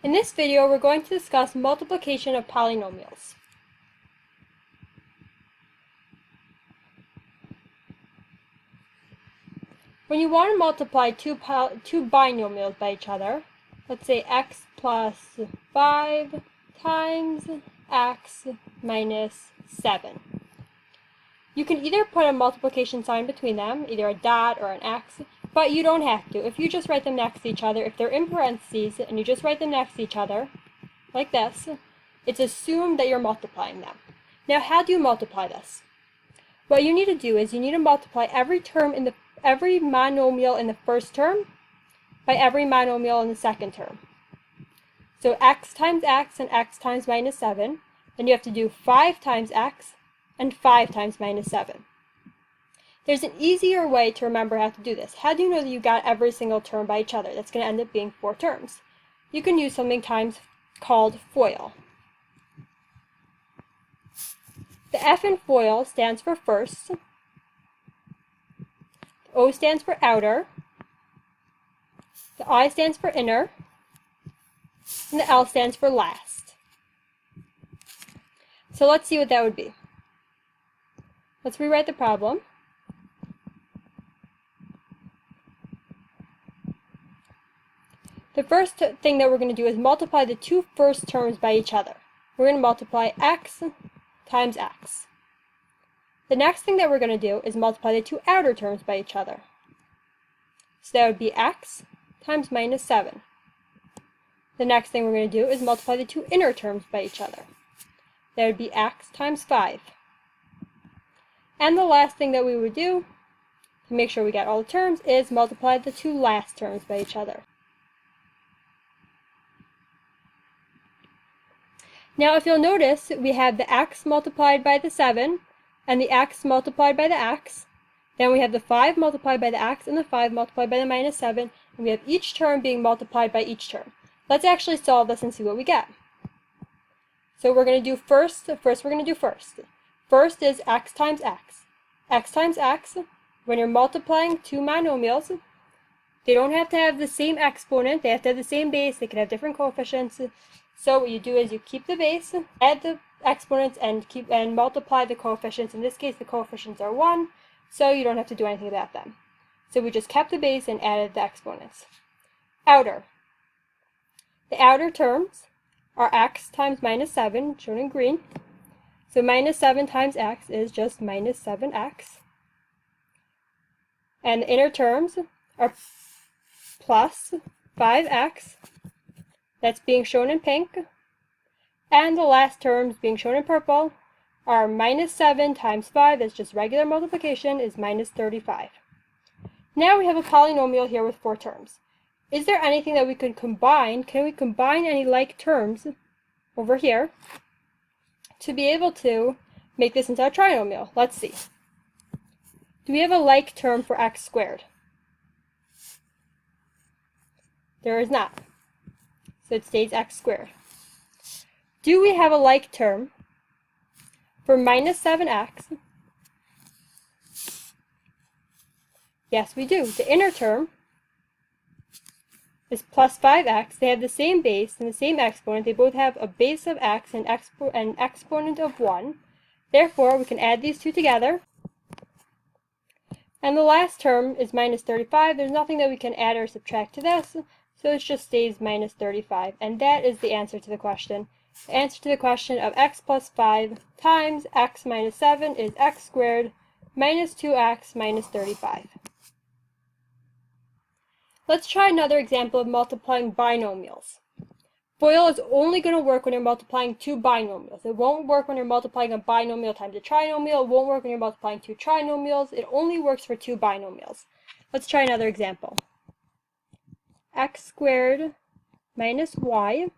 In this video, we're going to discuss multiplication of polynomials. When you want to multiply two binomials by each other, let's say x plus 5 times x minus 7. You can either put a multiplication sign between them, either a dot or an x, but you don't have to. If you just write them next to each other, if they're in parentheses and you just write them next to each other, like this, it's assumed that you're multiplying them. Now, how do you multiply this? What you need to do is you need to multiply every monomial in the first term by every monomial in the second term. So x times x and x times minus 7, then you have to do 5 times x and 5 times minus 7. There's an easier way to remember how to do this. How do you know that you got every single term by each other? That's going to end up being 4 terms. You can use something called FOIL. The F in FOIL stands for first, the O stands for outer, the I stands for inner, and the L stands for last. So let's see what that would be. Let's rewrite the problem. The first thing that we're going to do is multiply the two first terms by each other. We're going to multiply x times x. The next thing that we're going to do is multiply the two outer terms by each other. So that would be x times minus 7. The next thing we're going to do is multiply the two inner terms by each other. That would be x times 5. And the last thing that we would do, to make sure we get all the terms, is multiply the two last terms by each other. Now, if you'll notice, we have the x multiplied by the 7, and the x multiplied by the x. Then we have the 5 multiplied by the x, and the 5 multiplied by the minus 7, and we have each term being multiplied by each term. Let's actually solve this and see what we get. So we're going to do first. First is x times x. X times x, when you're multiplying two monomials, they don't have to have the same exponent, they have to have the same base, they can have different coefficients. So what you do is you keep the base, add the exponents, and multiply the coefficients. In this case, the coefficients are 1, so you don't have to do anything about them. So we just kept the base and added the exponents. Outer. The outer terms are x times minus 7, shown in green. So minus 7 times x is just minus 7x. And the inner terms are plus 5x. That's being shown in pink. And the last terms, being shown in purple, are minus 7 times 5, that's just regular multiplication, is minus 35. Now we have a polynomial here with 4 terms. Is there anything that we could combine? Can we combine any like terms over here to be able to make this into a trinomial? Let's see. Do we have a like term for x squared? There is not. So it stays x squared. Do we have a like term for minus 7x? Yes, we do. The inner term is plus 5x. They have the same base and the same exponent. They both have a base of x and an exponent of 1. Therefore, we can add these two together. And the last term is minus 35. There's nothing that we can add or subtract to this, so it just stays minus 35. And that is the answer to the question. The answer to the question of x plus 5 times x minus 7 is x squared minus 2x minus 35. Let's try another example of multiplying binomials. FOIL is only going to work when you're multiplying two binomials. It won't work when you're multiplying a binomial times a trinomial. It won't work when you're multiplying two trinomials. It only works for two binomials. Let's try another example. X squared minus y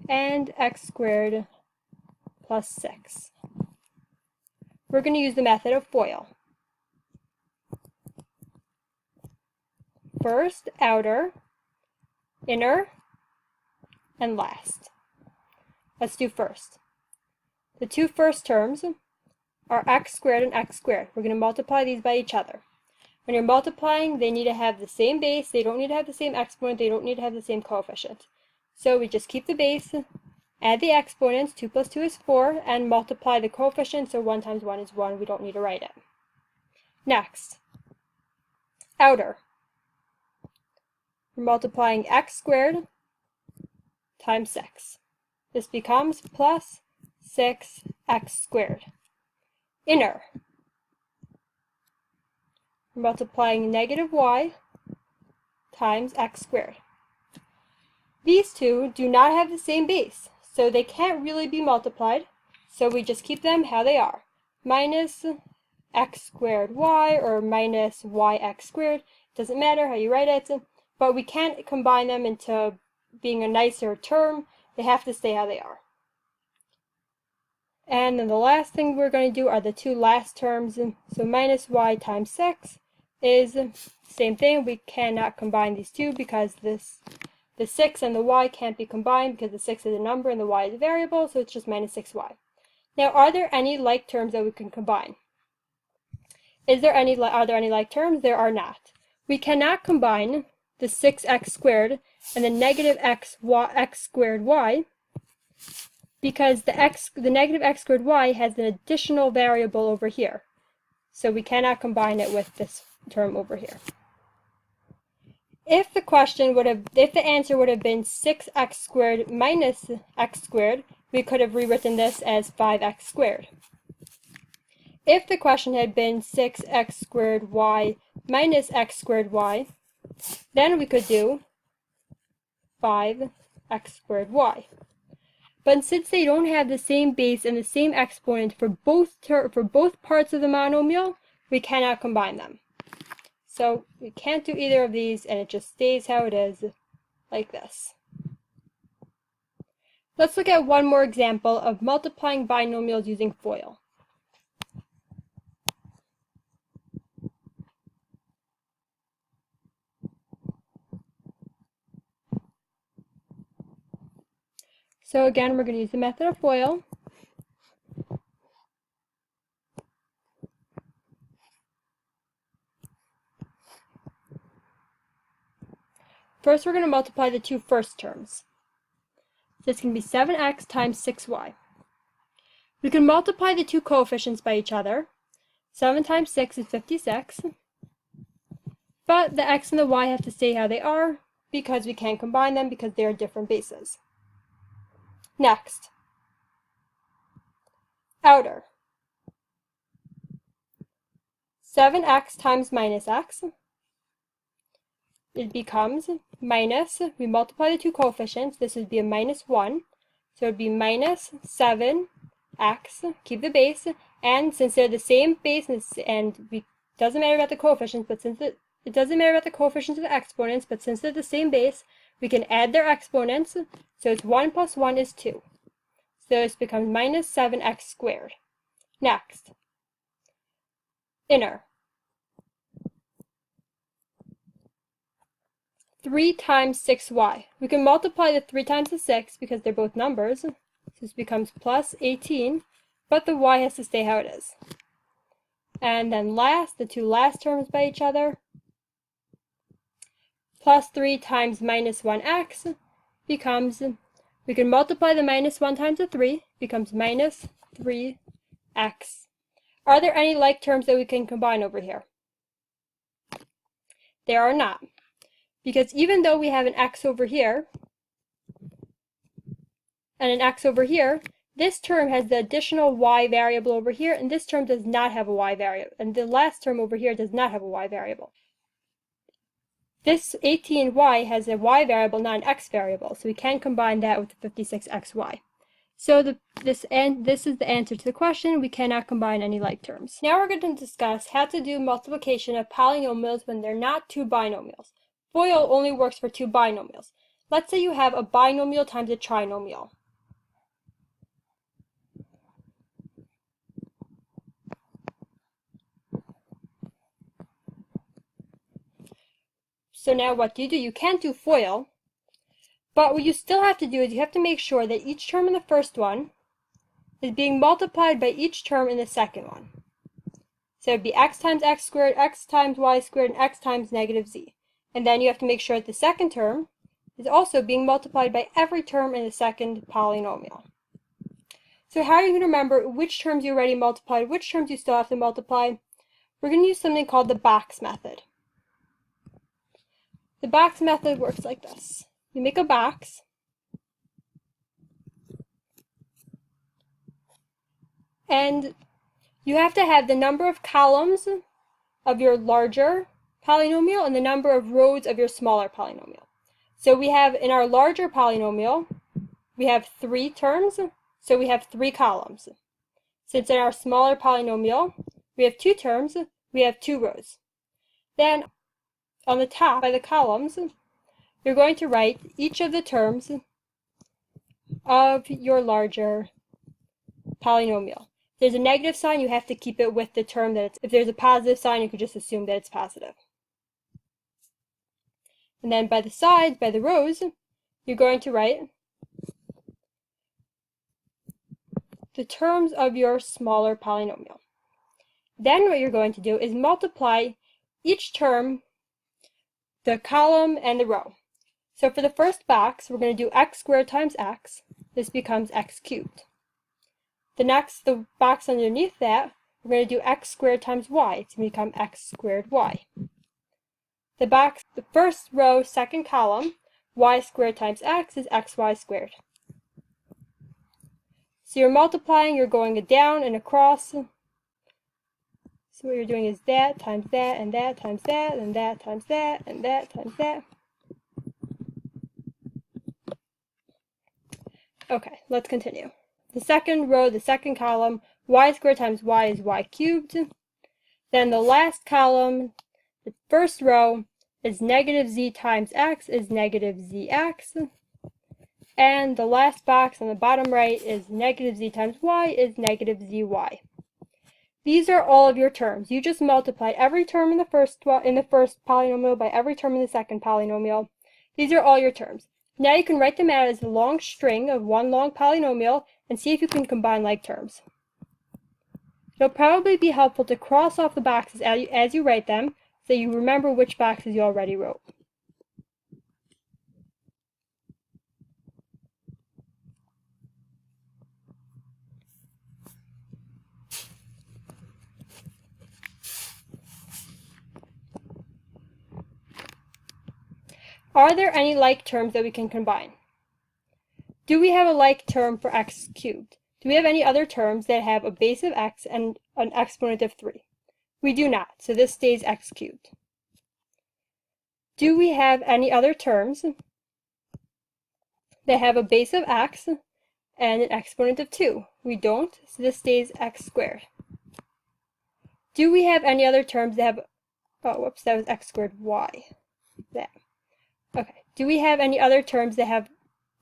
and x squared plus 6. We're going to use the method of FOIL. First, outer, inner, and last. Let's do first. The two first terms are x squared and x squared. We're going to multiply these by each other. When you're multiplying, they need to have the same base, they don't need to have the same exponent, they don't need to have the same coefficient. So we just keep the base, add the exponents, 2 plus 2 is 4, and multiply the coefficient, so 1 times 1 is 1, we don't need to write it. Next, outer. We're multiplying x squared times 6. This becomes plus 6x squared. Inner. We're multiplying negative y times x squared. These two do not have the same base, so they can't really be multiplied, so we just keep them how they are. Minus x squared y, or minus yx squared, doesn't matter how you write it, but we can't combine them into being a nicer term. They have to stay how they are. And then the last thing we're going to do are the two last terms. So minus y times 6 is the same thing. We cannot combine these two because the 6 and the y can't be combined because the 6 is a number and the y is a variable, so it's just minus 6y. Now, are there any like terms that we can combine? Are there any like terms? There are not. We cannot combine the 6x squared and the negative x squared y, because the negative x squared y has an additional variable over here. So we cannot combine it with this term over here. If the answer would have been 6x squared minus x squared, we could have rewritten this as 5x squared. If the question had been 6x squared y minus x squared y, then we could do 5x squared y. But since they don't have the same base and the same exponent for both parts of the monomial, we cannot combine them. So we can't do either of these, and it just stays how it is, like this. Let's look at one more example of multiplying binomials using FOIL. So again, we're going to use the method of FOIL. First, we're going to multiply the two first terms. This can be 7x times 6y. We can multiply the two coefficients by each other. 7 times 6 is 56. But the x and the y have to stay how they are because we can't combine them because they are different bases. Next, outer. 7x times minus x. It becomes minus, we multiply the two coefficients, this would be a minus 1, so it would be minus 7x, keep the base, and since they're the same base, and it doesn't matter about the coefficients, but since it doesn't matter about the coefficients of the exponents, but since they're the same base, we can add their exponents, so it's 1 plus 1 is 2. So this becomes minus 7x squared. Next, inner. 3 times 6y. We can multiply the 3 times the 6 because they're both numbers. So this becomes plus 18, but the y has to stay how it is. And then last, the two last terms by each other. Plus 3 times minus 1x becomes, we can multiply the minus 1 times the 3, becomes minus 3x. Are there any like terms that we can combine over here? There are not. Because even though we have an x over here and an x over here, this term has the additional y variable over here, and this term does not have a y variable, and the last term over here does not have a y variable. This 18y has a y variable, not an x variable, so we can combine that with the 56xy. So this is the answer to the question. We cannot combine any like terms. Now we're going to discuss how to do multiplication of polynomials when they're not two binomials. FOIL only works for two binomials. Let's say you have a binomial times a trinomial. So now what do? You can't do FOIL, but what you still have to do is you have to make sure that each term in the first one is being multiplied by each term in the second one. So it would be x times x squared, x times y squared, and x times negative z. And then you have to make sure that the second term is also being multiplied by every term in the second polynomial. So how are you going to remember which terms you already multiplied, which terms you still have to multiply? We're going to use something called the box method. The box method works like this. You make a box, and you have to have the number of columns of your larger polynomial and the number of rows of your smaller polynomial. So we have, in our larger polynomial, we have 3 terms, so we have 3 columns. Since in our smaller polynomial, we have 2 terms, we have 2 rows. Then, on the top by the columns, you're going to write each of the terms of your larger polynomial. If there's a negative sign, you have to keep it with the term that it's, if there's a positive sign, you could just assume that it's positive. And then by the sides, by the rows, you're going to write the terms of your smaller polynomial. Then what you're going to do is multiply each term, the column and the row. So for the first box, we're going to do x squared times x. This becomes x cubed. The box underneath that, we're going to do x squared times y. It's going to become x squared y. The first row, second column, y squared times x is xy squared. So you're multiplying, you're going down and across. So what you're doing is that times that, and that times that, and that times that, and that times that. Okay, let's continue. The second row, the second column, y squared times y is y cubed. Then the last column, the first row, is negative z times x is negative zx. And the last box on the bottom right is negative z times y is negative zy. These are all of your terms. You just multiplied every term in the first polynomial by every term in the second polynomial. These are all your terms. Now you can write them out as a long string of one long polynomial and see if you can combine like terms. It'll probably be helpful to cross off the boxes as you write them so you remember which boxes you already wrote. Are there any like terms that we can combine? Do we have a like term for x cubed? Do we have any other terms that have a base of x and an exponent of 3? We do not, so this stays x cubed. Do we have any other terms that have a base of x and an exponent of 2? We don't, so this stays x squared. Do we have any other terms that have, oh, whoops, that was x squared y. That. Okay, do we have any other terms that have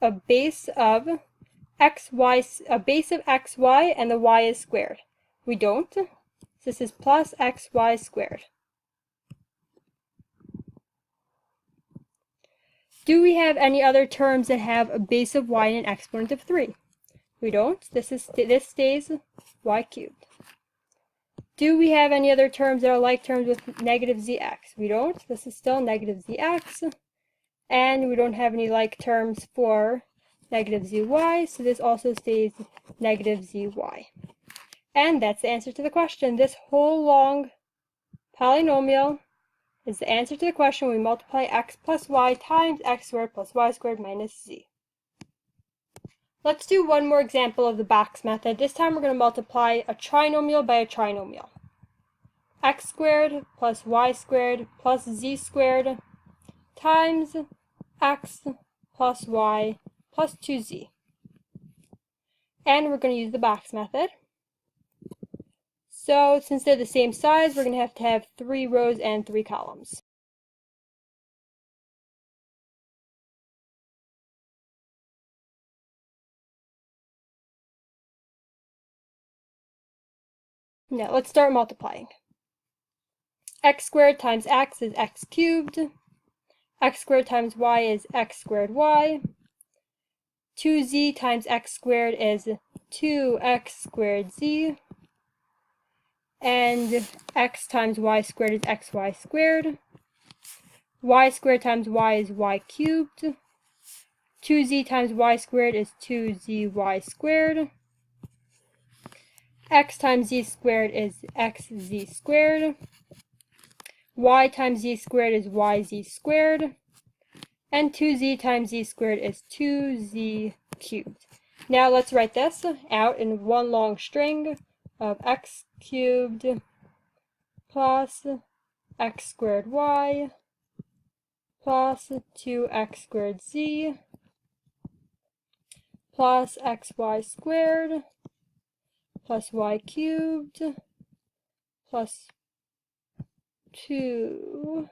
a base of xy, a base of xy and the y is squared? We don't. So this is plus xy squared. Do we have any other terms that have a base of y and an exponent of 3? We don't. This stays y cubed. Do we have any other terms that are like terms with negative zx? We don't. This is still negative zx. And we don't have any like terms for negative zy, so this also stays negative zy. And that's the answer to the question. This whole long polynomial is the answer to the question when we multiply x plus y times x squared plus y squared minus z. Let's do one more example of the box method. This time we're going to multiply a trinomial by a trinomial. X squared plus y squared plus z squared times x plus y plus 2z. And we're going to use the box method. So since they're the same size, we're going to have 3 rows and 3 columns. Now let's start multiplying. X squared times x is x cubed. X squared times y is x squared y. 2z times x squared is 2x squared z. And x times y squared is xy squared. Y squared times y is y cubed. 2z times y squared is 2zy squared. X times z squared is xz squared. Y times z squared is yz squared. And 2z times z squared is 2z cubed. Now let's write this out in one long string of x cubed plus x squared y plus 2x squared z plus xy squared plus y cubed plus 2zy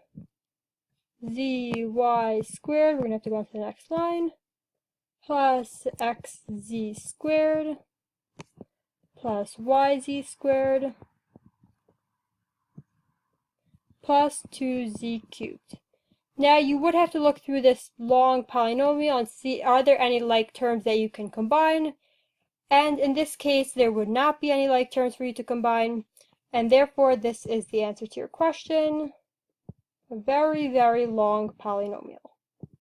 squared, we're going to have to go on to the next line, plus xz squared plus yz squared plus 2z cubed. Now you would have to look through this long polynomial and see are there any like terms that you can combine, and in this case there would not be any like terms for you to combine, and therefore this is the answer to your question, a very, very long polynomial.